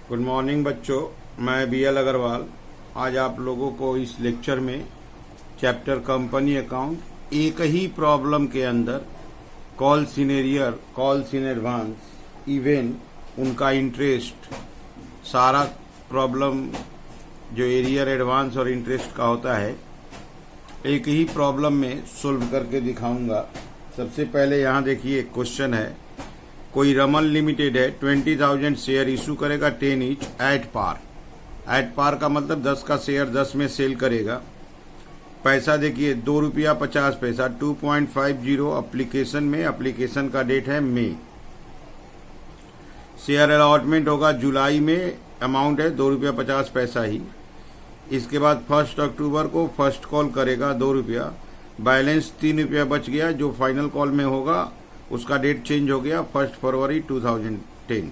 Good morning बच्चों, मैं B L Agarwal आज आप लोगों को इस लेक्चर में चैप्टर कंपनी अकाउंट एक ही प्रॉब्लम के अंदर calls in arrear, calls in advance, even उनका इंटरेस्ट, सारा प्रॉब्लम जो एरियर, एडवांस और इंटरेस्ट का होता है एक ही प्रॉब्लम में सोल्व करके दिखाऊंगा। सबसे पहले यहाँ देखिए एक क्वेश्चन है। कोई रमन लिमिटेड है 20,000 शेयर इशू करेगा 10 each at par. At par का मतलब 10 का शेयर 10 में सेल करेगा। पैसा देखिए ₹2.50, 2.50 एप्लीकेशन में, एप्लीकेशन का डेट है मई। शेयर अलॉटमेंट होगा जुलाई में, अमाउंट है ₹2.50 ही। इसके बाद 1 अक्टूबर को फर्स्ट कॉल करेगा ₹2, बैलेंस ₹3 बच गया। जो फाइनल कॉल में होगा उसका डेट चेंज हो गया 1 फरवरी 2010।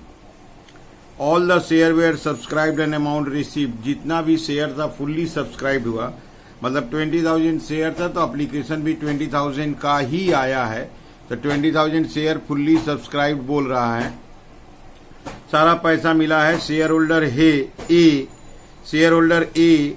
All the share were subscribed and amount received. जितना भी शेयर था फुल्ली सब्सक्राइब्ड हुआ, मतलब 20,000 शेयर था तो एप्लीकेशन भी 20,000 का ही आया है, तो 20,000 शेयर फुल्ली सब्सक्राइब्ड बोल रहा है। सारा पैसा मिला है share holder A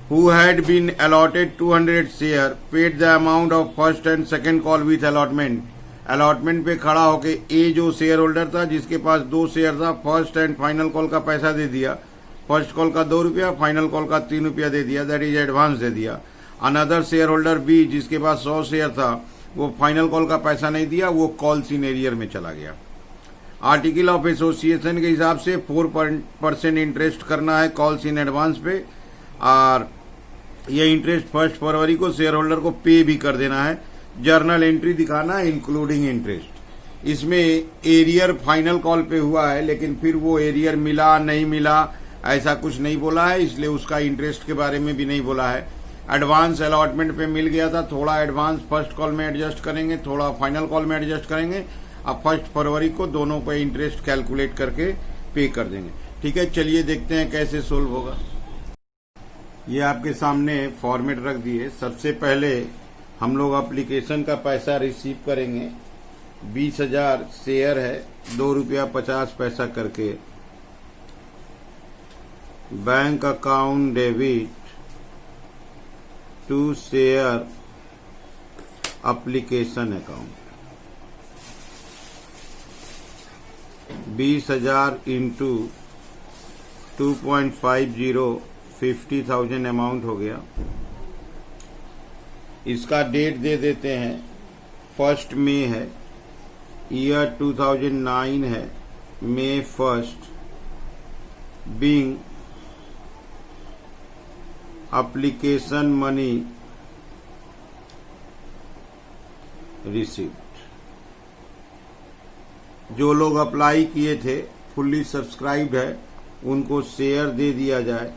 who had been allotted 200 share paid the amount of first and second call with allotment। Allotment पे खड़ा होके ए जो शेयर होल्डर था, जिसके पास 2 शेयर था, फर्स्ट एंड फाइनल कॉल का पैसा दे दिया। फर्स्ट कॉल का ₹2, फाइनल कॉल का ₹3 दे दिया, दैट इज एडवांस दे दिया। अनदर शेयर होल्डर बी जिसके पास 100 शेयर था, वो फाइनल कॉल का पैसा नहीं दिया, वो कॉल्स इन एरियर में चला गया। आर्टिकल ऑफ एसोसिएशन के हिसाब से 4% इंटरेस्ट करना है कॉल्स इन एडवांस पे, और ये इंटरेस्ट 1 फरवरी को शेयर होल्डर को पे भी कर देना है। जर्नल एंट्री दिखाना इंक्लूडिंग इंटरेस्ट। इसमें एरियर फाइनल कॉल पे हुआ है, लेकिन फिर वो एरियर मिला नहीं मिला ऐसा कुछ नहीं बोला है, इसलिए उसका इंटरेस्ट के बारे में भी नहीं बोला है। एडवांस अलॉटमेंट पे मिल गया था, थोड़ा एडवांस फर्स्ट कॉल में एडजस्ट करेंगे, थोड़ा फाइनल कॉल में एडजस्ट करेंगे। अब 1 फरवरी को दोनों पे इंटरेस्ट कैलकुलेट करके पे कर देंगे। ठीक है, चलिए देखते हैं कैसे सोल्व होगा। ये आपके सामने फॉर्मेट रख दिए। सबसे पहले हम लोग एप्लीकेशन का पैसा रिसीव करेंगे। 20,000 शेयर है, ₹2.50 करके। Bank account debit to share application account. 20,000 into 2.50, 50,000 amount हो गया। इसका डेट दे देते हैं 1 मई है, ईयर 2009 है, May 1, being application money received. जो लोग अप्लाई किए थे फुल्ली सब्सक्राइब्ड है, उनको शेयर दे दिया जाए।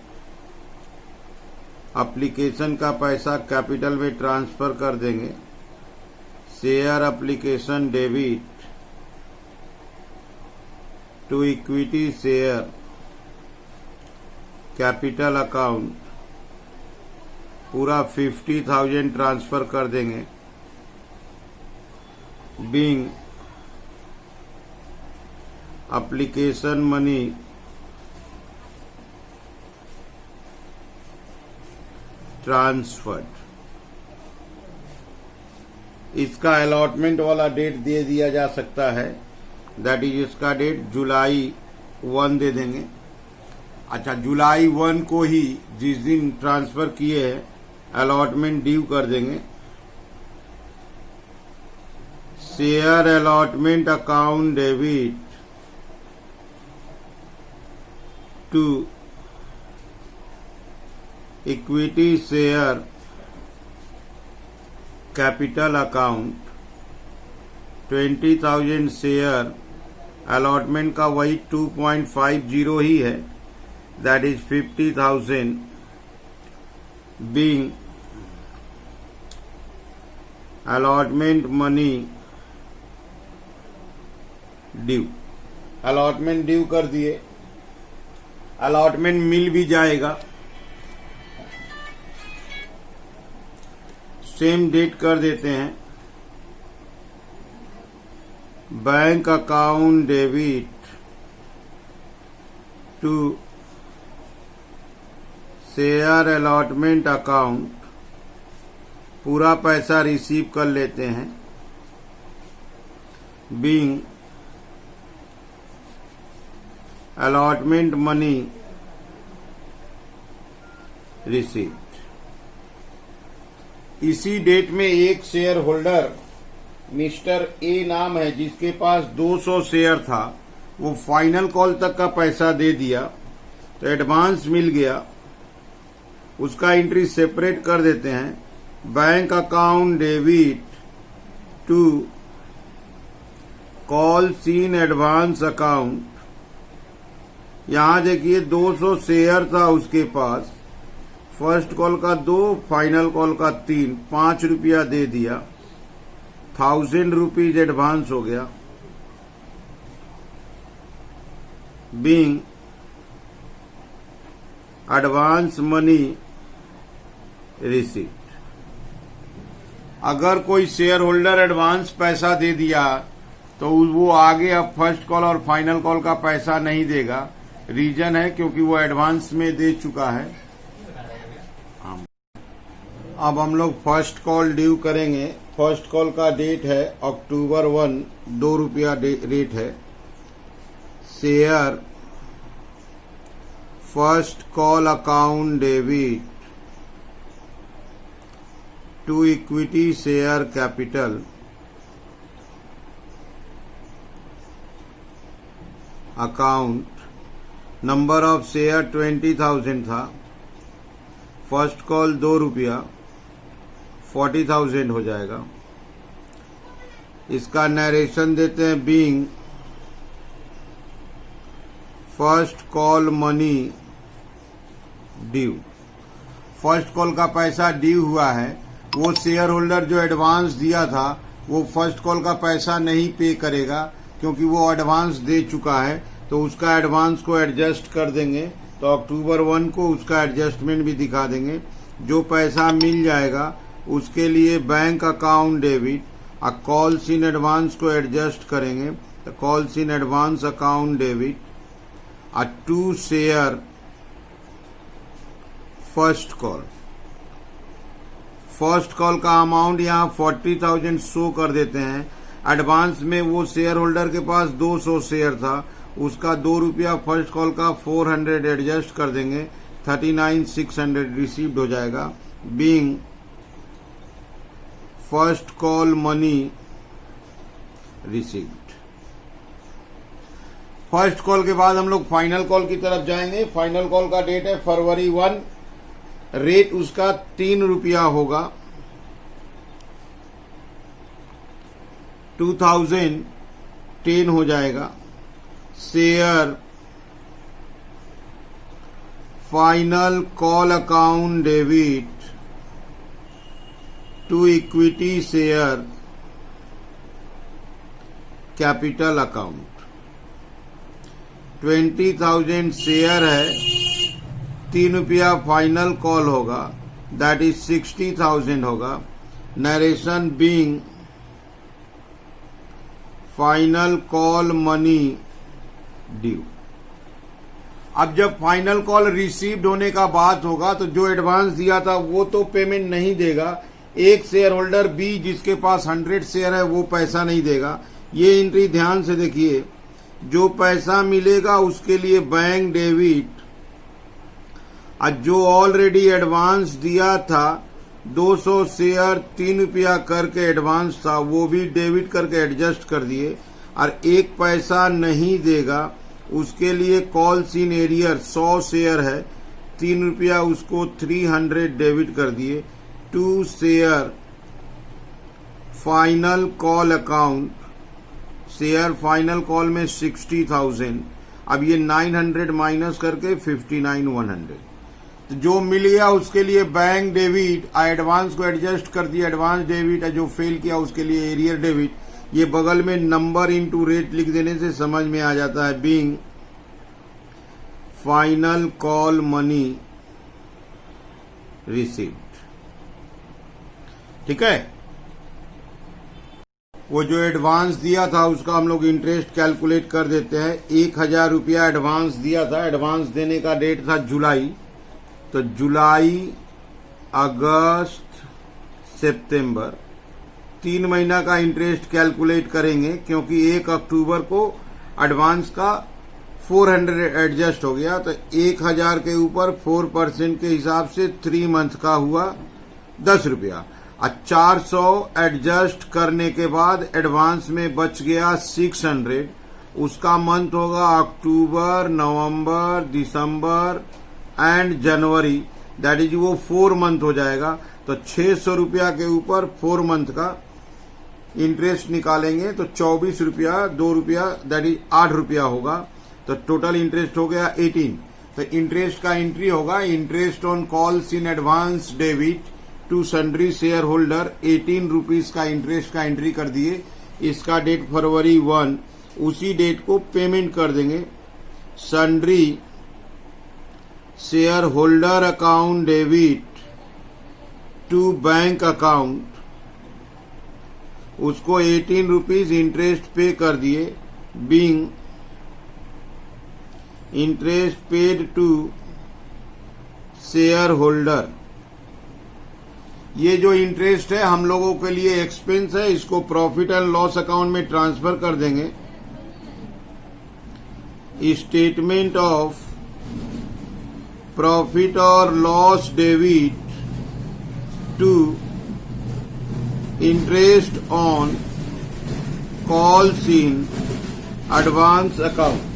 एप्लीकेशन का पैसा कैपिटल में ट्रांसफर कर देंगे। Share application debit to equity share capital account, पूरा 50,000 ट्रांसफर कर देंगे। Being application money transferred. इसका अलॉटमेंट वाला डेट दे दिया जा सकता है, दैट इज इसका डेट जुलाई 1 दे देंगे। अच्छा, जुलाई 1 को ही जिस दिन ट्रांसफर किए हैं अलॉटमेंट ड्यू कर देंगे। Share allotment account debit to equity share capital account. 20,000 share allotment का वही 2.50 ही है, that is 50,000 being allotment money due. Allotment due कर दिए, अलॉटमेंट मिल भी जाएगा। सेम डेट कर देते हैं। Bank account debit to share allotment account, पूरा पैसा रिसीव कर लेते हैं, बीइंग अलॉटमेंट मनी रिसीव्ड। इसी डेट में एक शेयर होल्डर मिस्टर ए नाम है जिसके पास 200 शेयर था, वो फाइनल कॉल तक का पैसा दे दिया तो एडवांस मिल गया, उसका एंट्री सेपरेट कर देते हैं। Bank account debit to calls in advance account. यहां देखिए 200 शेयर था उसके पास, फर्स्ट कॉल का 2, फाइनल कॉल का 3, 5 रुपया दे दिया, 1000 रुपीज एडवांस हो गया, बीइंग एडवांस मनी रिसीव्ड। अगर कोई शेयर होल्डर एडवांस पैसा दे दिया तो वो आगे अब फर्स्ट कॉल और फाइनल कॉल का पैसा नहीं देगा। रीजन है क्योंकि वो एडवांस में दे चुका है। अब हम लोग फर्स्ट कॉल ड्यू करेंगे। फर्स्ट कॉल का डेट है अक्टूबर 1, 2 रुपया रेट है। Share first call account debit to equity share capital account. Number of share 20,000 था, फर्स्ट कॉल 2 रुपया, 40,000 हो जाएगा। इसका नरेशन देते हैं, being first call money due. First call का पैसा ड्यू हुआ है, वो शेयर होल्डर जो एडवांस दिया था वो फर्स्ट कॉल का पैसा नहीं पे करेगा क्योंकि वो एडवांस दे चुका है, तो उसका एडवांस को एडजस्ट कर देंगे। तो अक्टूबर 1 को उसका एडजस्टमेंट भी दिखा देंगे। जो पैसा मिल जाएगा उसके लिए बैंक अकाउंट डेबिट और कॉल्स इन एडवांस को एडजस्ट करेंगे। तो calls in advance account debit और to share first call. First call का अमाउंट यहाँ 40,000 शो कर देते हैं। एडवांस में वो शेयर होल्डर के पास 200 शेयर था, उसका 2 रुपया फर्स्ट कॉल का 400 एडजस्ट कर देंगे, 39,600 रिसीव्ड हो जाएगा, being first call money received. First call के बाद हम लोग फाइनल कॉल की तरफ जाएंगे। फाइनल कॉल का डेट है फरवरी 1, रेट उसका 3 रुपया होगा, 2010 हो जाएगा। Share final call account debit to equity share capital account. 20,000 share है, 3 रुपया फाइनल कॉल होगा, दैट इज 60,000 होगा। Narration being final call money due. अब जब फाइनल कॉल रिसीव्ड होने का बात होगा तो जो एडवांस दिया था वो तो पेमेंट नहीं देगा। एक शेयर होल्डर बी जिसके पास 100 शेयर है वो पैसा नहीं देगा। ये एंट्री ध्यान से देखिए, जो पैसा मिलेगा उसके लिए बैंक डेबिट, और जो ऑलरेडी एडवांस दिया था 200 शेयर 3 रुपया करके एडवांस था वो भी डेबिट करके एडजस्ट कर दिए, और एक पैसा नहीं देगा उसके लिए कॉल सीन एरियर 100 शेयर है, 3 रुपया उसको 300 डेबिट कर दिए। To share final call account, share final call में 60,000, अब ये 900 माइनस करके 59,100। तो जो मिल गया उसके लिए बैंक डेबिट, एडवांस को एडजस्ट कर दिया, एडवांस डेबिट है, जो फेल किया उसके लिए एरियर डेबिट। ये बगल में नंबर इनटू रेट लिख देने से समझ में आ जाता है, being final call money received. ठीक है। वो जो एडवांस दिया था उसका हम लोग इंटरेस्ट कैलकुलेट कर देते हैं। 1,000 रुपया एडवांस दिया था, एडवांस देने का डेट था जुलाई, तो जुलाई, अगस्त, सितंबर 3 महीना का इंटरेस्ट कैलकुलेट करेंगे, क्योंकि 1 अक्टूबर को एडवांस का 400 एडजस्ट हो गया, तो 1,000 के ऊपर 4% के हिसाब से 3 मंथ का हुआ 10 रुपया। 400 एडजस्ट करने के बाद एडवांस में बच गया 600, उसका मंथ होगा अक्टूबर, नवंबर, दिसंबर एंड जनवरी, दैट इज वो 4 मंथ हो जाएगा। तो 600 रुपया के ऊपर 4 मंथ का इंटरेस्ट निकालेंगे तो 24 रुपया, 2 रुपया, दैट इज 8 रुपया होगा। तो टोटल इंटरेस्ट हो गया 18। तो इंटरेस्ट का एंट्री होगा, interest on calls in advance debit to sundry share holder 18 rupees का इंटरेस्ट का एंट्री कर दिए। इसका डेट फरवरी 1, उसी डेट को पेमेंट कर देंगे। Sundry share holder account debit to bank account, उसको 18 रुपीज इंटरेस्ट पे कर दिए। Being interest paid to share holder, ये जो इंटरेस्ट है हम लोगों के लिए एक्सपेंस है, इसको प्रॉफिट एंड लॉस अकाउंट में ट्रांसफर कर देंगे। स्टेटमेंट ऑफ प्रॉफिट और loss debit to interest on calls in advance account.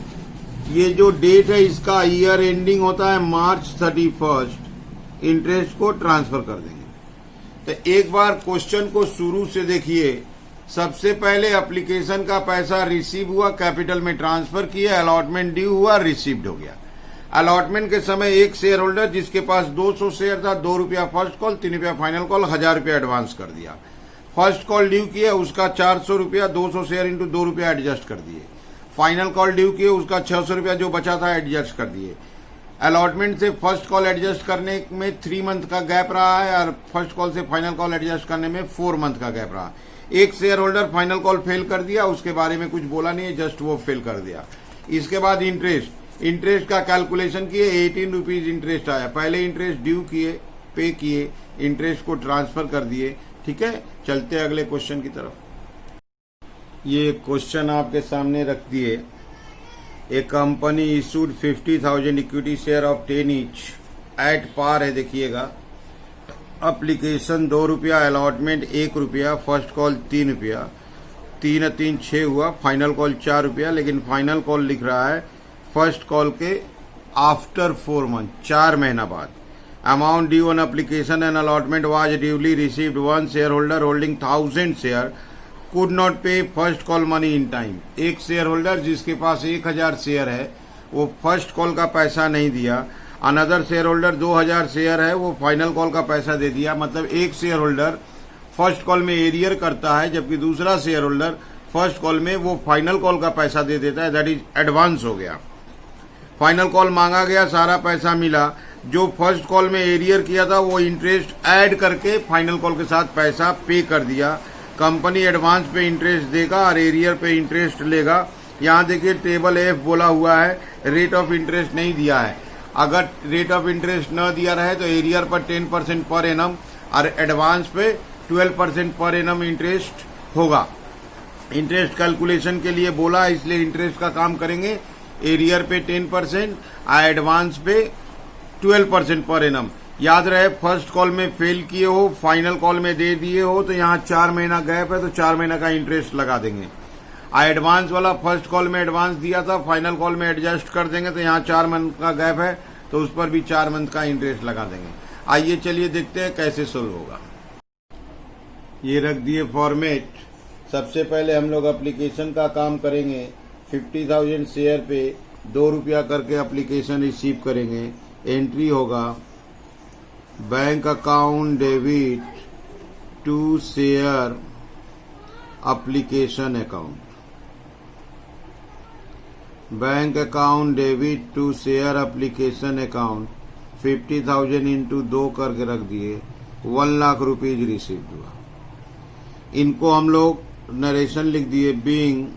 ये जो डेट है इसका ईयर एंडिंग होता है मार्च 31, इंटरेस्ट को ट्रांसफर कर देंगे। तो एक बार क्वेश्चन को शुरू से देखिए। सबसे पहले एप्लीकेशन का पैसा रिसीव हुआ, कैपिटल में ट्रांसफर किया, अलॉटमेंट ड्यू हुआ, रिसीव्ड हो गया। अलॉटमेंट के समय एक शेयर होल्डर जिसके पास 200 शेयर था, 2 रुपया फर्स्ट कॉल, 3 रुपया फाइनल कॉल, 1,000 रुपया एडवांस कर दिया। फर्स्ट कॉल ड्यू किया, उसका 400 रुपया, 200 शेयर इंटू 2 रुपया एडजस्ट कर दिए। फाइनल कॉल ड्यू किए, उसका 600 रुपया जो बचा था एडजस्ट कर दिए। अलॉटमेंट से फर्स्ट कॉल एडजस्ट करने में 3 मंथ का गैप रहा है और फर्स्ट कॉल से फाइनल कॉल एडजस्ट करने में 4 मंथ का गैप रहा। एक share holder final call fail कर दिया, उसके बारे में कुछ बोला नहीं है, जस्ट वो फेल कर दिया। इसके बाद इंटरेस्ट का कैलकुलेशन किए, 18 रुपीज इंटरेस्ट आया। पहले इंटरेस्ट ड्यू किए, पे किए, इंटरेस्ट को ट्रांसफर कर दिए। ठीक है, चलते अगले क्वेश्चन की तरफ। ये क्वेश्चन आपके सामने रख दिए। A company issued 50,000 equity share of 10 each at par है, देखिएगा। एप्लीकेशन 2 रुपया, अलॉटमेंट 1 रुपया, फर्स्ट कॉल 3 रुपया, 3 3 6 हुआ, फाइनल कॉल 4 रुपया। लेकिन फाइनल कॉल लिख रहा है फर्स्ट कॉल के आफ्टर 4 मंथ, 4 महीना बाद। Amount due on application and allotment was duly received. One shareholder holding 1000 share could not pay first call money in time. एक शेयर होल्डर जिसके पास 1,000 शेयर है वो फर्स्ट कॉल का पैसा नहीं दिया। अनदर शेयर होल्डर 2,000 शेयर है, वो फाइनल कॉल का पैसा दे दिया। मतलब एक शेयर होल्डर फर्स्ट कॉल में एरियर करता है, जबकि दूसरा शेयर होल्डर फर्स्ट कॉल में वो फाइनल कॉल का पैसा दे देता है, दैट इज एडवांस हो गया। फाइनल कॉल मांगा गया, सारा पैसा मिला। जो फर्स्ट कॉल में एरियर किया था वो इंटरेस्ट ऐड करके फाइनल कॉल के साथ पैसा पे कर दिया। कंपनी एडवांस पे इंटरेस्ट देगा और एरियर पे इंटरेस्ट लेगा। यहाँ देखिए टेबल एफ बोला हुआ है, रेट ऑफ इंटरेस्ट नहीं दिया है। अगर रेट ऑफ इंटरेस्ट न दिया रहे तो एरियर पर 10% पर एनम और एडवांस पे 12% पर एनम इंटरेस्ट होगा। इंटरेस्ट कैलकुलेशन के लिए बोला, इसलिए इंटरेस्ट का काम करेंगे। एरियर पे 10%, एडवांस पे 12% पर एनम। याद रहे फर्स्ट कॉल में फेल किए हो, फाइनल कॉल में दे दिए हो तो यहाँ 4 महीना गैप है, तो 4 महीना का इंटरेस्ट लगा देंगे। एडवांस वाला फर्स्ट कॉल में एडवांस दिया था, फाइनल कॉल में एडजस्ट कर देंगे, तो यहाँ 4 मंथ का गैप है तो उस पर भी 4 मंथ का इंटरेस्ट लगा देंगे। आइए चलिए देखते हैं कैसे सोल्व होगा। ये रख दिए फॉर्मेट। सबसे पहले हम लोग एप्लीकेशन का काम करेंगे। 50,000 शेयर पे 2 रुपया करके एप्लीकेशन रिसीव करेंगे। एंट्री होगा bank account debit to share application account. Bank account debit to share application account 50,000 into 2 करके रख दिए। 1 लाख रुपीज रिसीव हुआ। इनको हम लोग नरेशन लिख दिए, बीइंग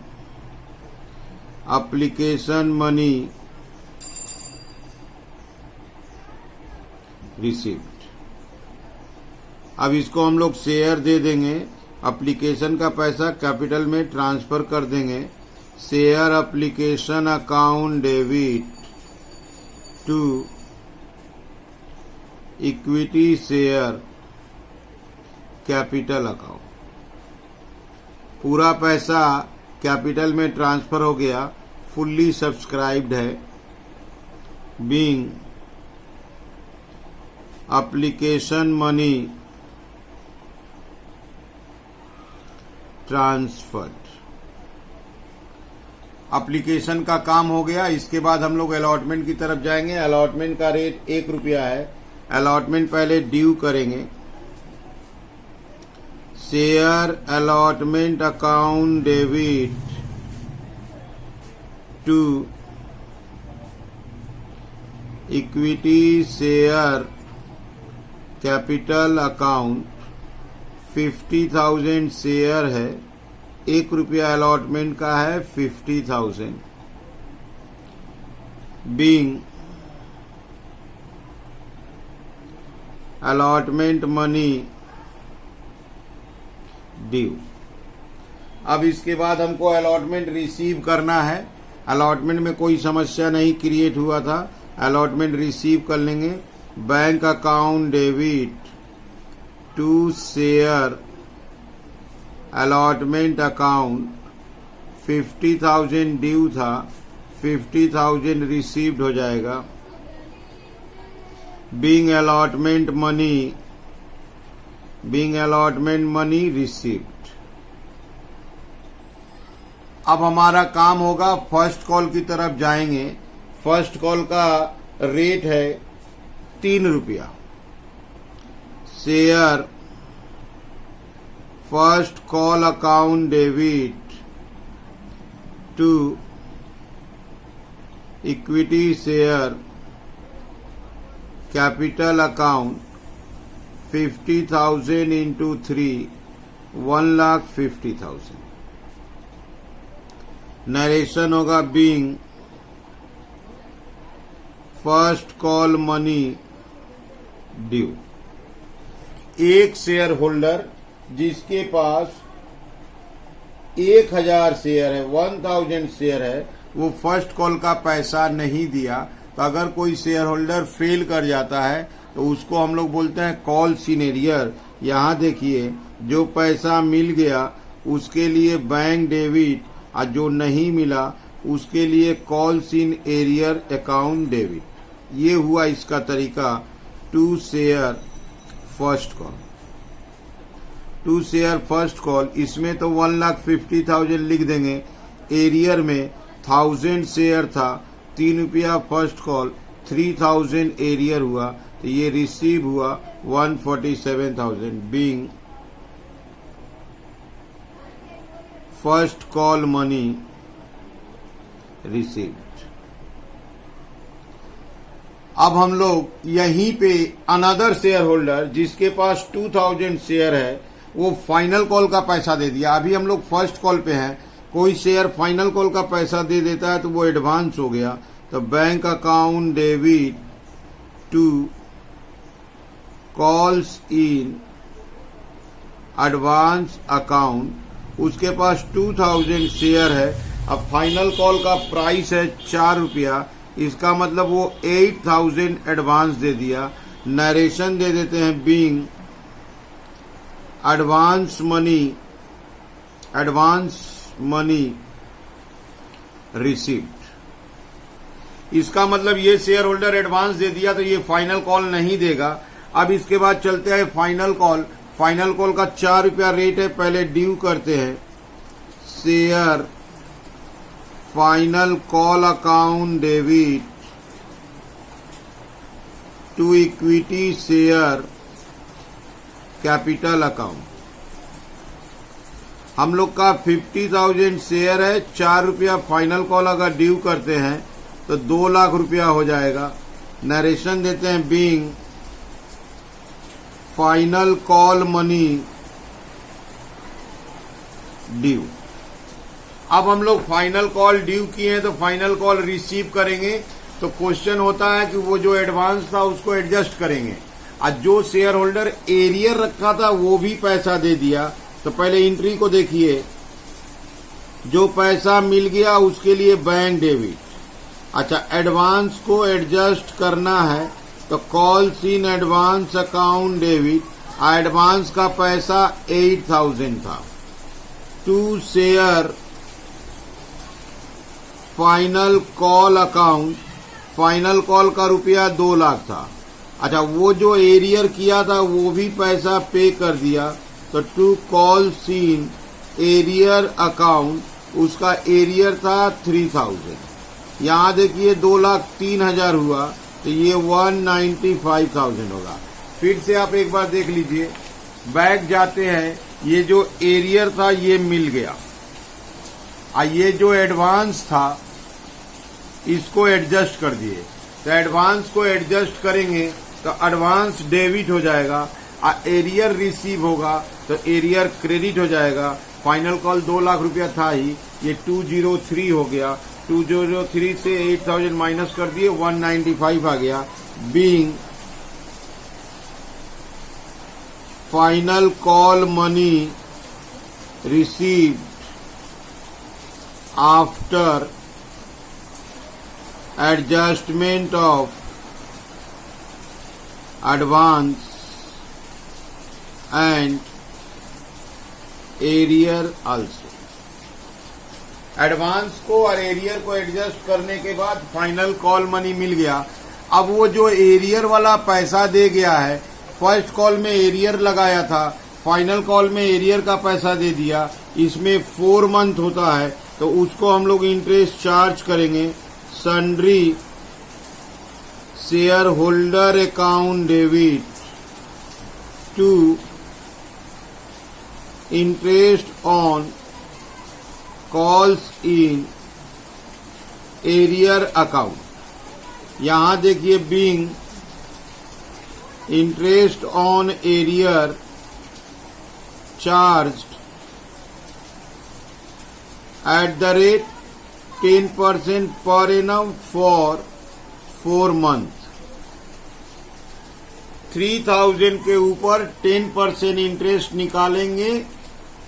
एप्लीकेशन मनी रिसीव्ड। अब इसको हम लोग शेयर दे देंगे, एप्लीकेशन का पैसा कैपिटल में ट्रांसफर कर देंगे। Share application account debit to equity share capital account. पूरा पैसा कैपिटल में ट्रांसफर हो गया, फुल्ली सब्सक्राइब्ड है। Being application money transferred. Application का काम हो गया। इसके बाद हम लोग अलॉटमेंट की तरफ जाएंगे। अलॉटमेंट का रेट 1 रुपया है। अलॉटमेंट पहले ड्यू करेंगे। Share allotment account debit to equity share capital account. 50,000 share है, 1 रुपया अलॉटमेंट का है, 50,000। Being allotment money due. अब इसके बाद हमको अलॉटमेंट रिसीव करना है। अलॉटमेंट में कोई समस्या नहीं क्रिएट हुआ था, अलॉटमेंट रिसीव कर लेंगे। Bank account debit to share allotment account. 50,000 due था, 50,000 रिसीव्ड हो जाएगा। Being allotment money received. अब हमारा काम होगा, फर्स्ट कॉल की तरफ जाएंगे। फर्स्ट कॉल का रेट है 3 रुपया। Share first call account debit to equity share capital account. 50,000 into 3, 1,50,000। Narration होगा, being first call money due. एक शेयर होल्डर जिसके पास 1,000 शेयर है, 1,000 शेयर है, वो फर्स्ट कॉल का पैसा नहीं दिया। तो अगर कोई शेयर होल्डर फेल कर जाता है तो उसको हम लोग बोलते हैं कॉल सीनियर। यहाँ देखिए, जो पैसा मिल गया उसके लिए बैंक डेबिट, और जो नहीं मिला उसके लिए calls in arrear account debit. ये हुआ इसका तरीका। To share first call, to share first call. इसमें तो 1,50,000 लिख देंगे। एरियर में 1,000 शेयर था, 3 रुपया फर्स्ट कॉल, 3,000 एरियर हुआ, तो ये रिसीव हुआ 147,000। Being first call money received. अब हम लोग यहीं पे अनदर शेयर होल्डर जिसके पास 2,000 शेयर है, वो फाइनल कॉल का पैसा दे दिया। अभी हम लोग फर्स्ट कॉल पे हैं। कोई शेयर फाइनल कॉल का पैसा दे देता है तो वो एडवांस हो गया। तो bank account debit to calls in advance account. उसके पास 2,000 शेयर है। अब फाइनल कॉल का प्राइस है 4 रुपया, इसका मतलब वो 8,000 एडवांस दे दिया। नरेशन दे देते हैं, बीइंग एडवांस मनी रिसीव्ड। इसका मतलब ये शेयर होल्डर एडवांस दे दिया तो ये फाइनल कॉल नहीं देगा। अब इसके बाद चलते हैं फाइनल कॉल। फाइनल कॉल का 4 रुपया रेट है। पहले ड्यू करते हैं। Share final call account debit to equity share capital account. हम लोग का 50,000 शेयर है, 4 रुपया फाइनल कॉल अगर ड्यू करते हैं तो 2 लाख रुपया हो जाएगा। नरेशन देते हैं, being final call money due. अब हम लोग फाइनल कॉल ड्यू किए हैं तो फाइनल कॉल रिसीव करेंगे। तो क्वेश्चन होता है कि वो जो एडवांस था उसको एडजस्ट करेंगे, और जो शेयर होल्डर एरियर रखा था वो भी पैसा दे दिया। तो पहले एंट्री को देखिए, जो पैसा मिल गया उसके लिए बैंक डेबिट। अच्छा, एडवांस को एडजस्ट करना है तो calls in advance account debit. Advance का पैसा 8000 था। To share final call account, final call का रुपया 2 लाख था। अच्छा, वो जो एरियर किया था वो भी पैसा पे कर दिया। तो to call in arrear account, उसका एरियर था 3000। यहाँ देखिए 2,03,000 हुआ, तो ये 195,000 होगा। फिर से आप एक बार देख लीजिए, बैक जाते हैं, ये जो एरियर था ये मिल गया, और ये जो एडवांस था इसको एडजस्ट कर दिए। तो एडवांस को एडजस्ट करेंगे तो एडवांस डेबिट हो जाएगा, और एरियर रिसीव होगा तो एरियर क्रेडिट हो जाएगा। फाइनल कॉल 2 लाख रुपया था ही, ये 203 हो गया। 203 से 8000 माइनस कर दिए, 195 आ गया। Being final call money received after adjustment of advance and arrear also. Advance को और एरियर को एडजस्ट करने के बाद फाइनल कॉल मनी मिल गया। अब वो जो एरियर वाला पैसा दे गया है, फर्स्ट कॉल में एरियर लगाया था, फाइनल कॉल में एरियर का पैसा दे दिया, इसमें 4 मंथ होता है, तो उसको हम लोग इंटरेस्ट चार्ज करेंगे। Sundry share holder account debit to interest on calls in arrear account. यहां देखिए, being interest on arrear charged at the rate 10% पर एनम फॉर 4 मंथ। 3000 के ऊपर 10% इंटरेस्ट निकालेंगे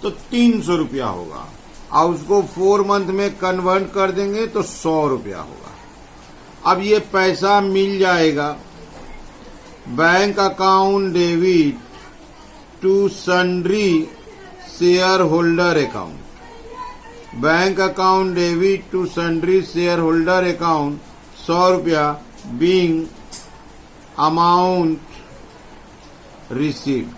तो 300 रुपया होगा, और उसको 4 मंथ में कन्वर्ट कर देंगे तो 100 रुपया होगा। अब ये पैसा मिल जाएगा bank account debit to sundry share holder account. Bank account debit to sundry share holder account 100 रुपया, बीइंग अमाउंट रिसीव्ड।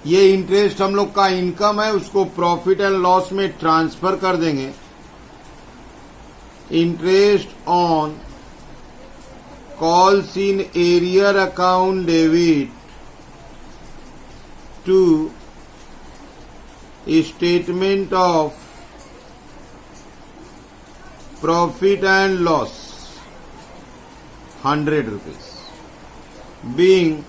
ये इंटरेस्ट हम लोग का इनकम है, उसको प्रॉफिट एंड लॉस में ट्रांसफर कर देंगे। Interest on calls in arrear account debit to statement of profit and loss 100 rupees, being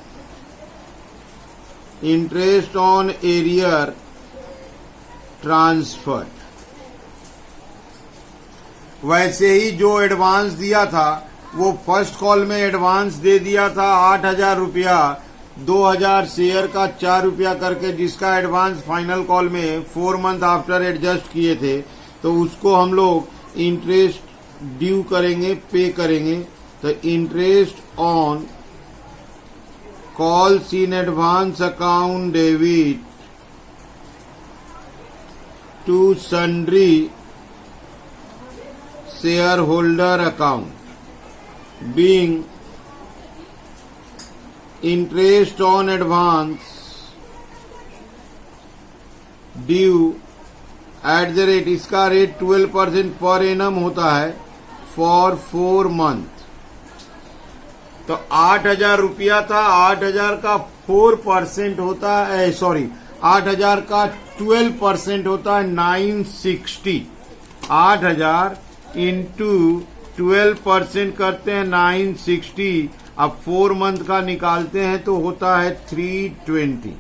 interest on arrear transferred. वैसे ही जो एडवांस दिया था वो फर्स्ट कॉल में एडवांस दे दिया था 8,000 रुपया, 2,000 शेयर का 4 रुपया करके, जिसका एडवांस फाइनल कॉल में 4 मंथ आफ्टर एडजस्ट किए थे, तो उसको हम लोग इंटरेस्ट ड्यू करेंगे, पे करेंगे। तो interest on calls in advance account debit to sundry share holder account, being interest on advance due at the rate, इसका रेट 12% पर एनम होता है फॉर 4 मंथ। तो 8,000 रुपया था, 8,000 का 4% होता है, 8,000 का 12% होता है 960। 8,000 इंटू 12% करते हैं 960। अब 4 मंथ का निकालते हैं तो होता है 320।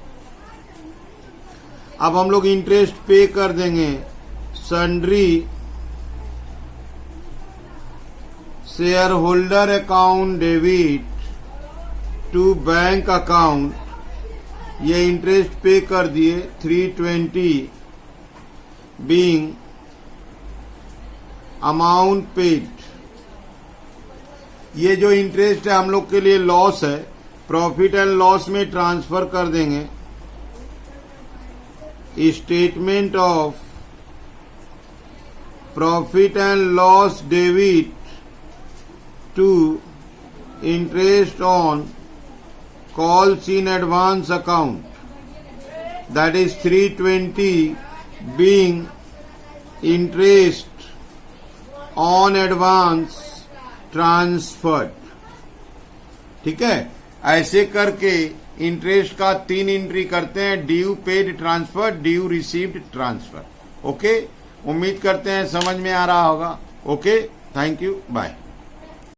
अब हम लोग इंटरेस्ट पे कर देंगे sundry share holder account debit to bank account, ये इंटरेस्ट पे कर दिए 320 बीइंग अमाउंट पेड। ये जो इंटरेस्ट है हम लोग के लिए लॉस है, प्रॉफिट एंड लॉस में ट्रांसफर कर देंगे। Statement of profit and loss debit to interest on calls in advance account, that is 320 being interest on advance transferred। ठीक है, ऐसे करके इंटरेस्ट का 3 एंट्री करते हैं, due paid transfer, due received transfer. Okay, उम्मीद करते हैं समझ में आ रहा होगा। Okay, thank you, bye.